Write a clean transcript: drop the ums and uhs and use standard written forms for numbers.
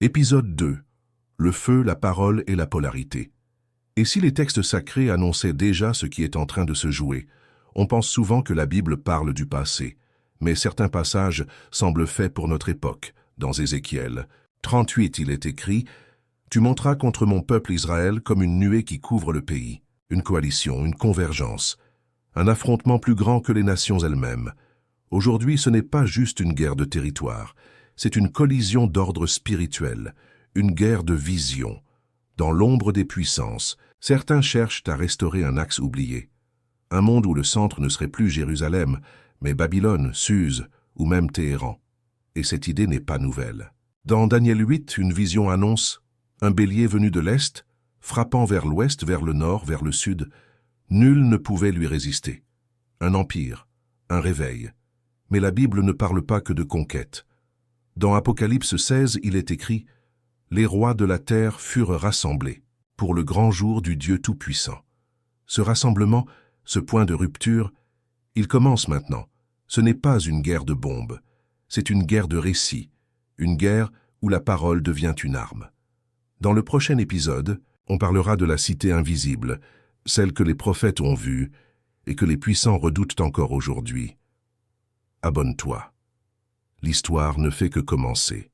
Épisode 2. Le feu, la parole et la polarité. Et si les textes sacrés annonçaient déjà ce qui est en train de se jouer, on pense souvent que la Bible parle du passé, mais certains passages semblent faits pour notre époque. Dans Ézéchiel 38, il est écrit « Tu monteras contre mon peuple Israël comme une nuée qui couvre le pays, une coalition, une convergence, un affrontement plus grand que les nations elles-mêmes. Aujourd'hui, ce n'est pas juste une guerre de territoire, c'est une collision d'ordre spirituel, une guerre de vision. Dans l'ombre des puissances, certains cherchent à restaurer un axe oublié. Un monde où le centre ne serait plus Jérusalem, mais Babylone, Suse ou même Téhéran. Et cette idée n'est pas nouvelle. Dans Daniel 8, une vision annonce un bélier venu de l'Est, frappant vers l'Ouest, vers le Nord, vers le Sud. Nul ne pouvait lui résister. Un empire, un réveil. Mais la Bible ne parle pas que de conquête. Dans Apocalypse 16, il est écrit « Les rois de la terre furent rassemblés pour le grand jour du Dieu Tout-Puissant ». Ce rassemblement, ce point de rupture, il commence maintenant. Ce n'est pas une guerre de bombes, c'est une guerre de récits, une guerre où la parole devient une arme. Dans le prochain épisode, on parlera de la cité invisible, celle que les prophètes ont vue et que les puissants redoutent encore aujourd'hui. Abonne-toi. L'histoire ne fait que commencer.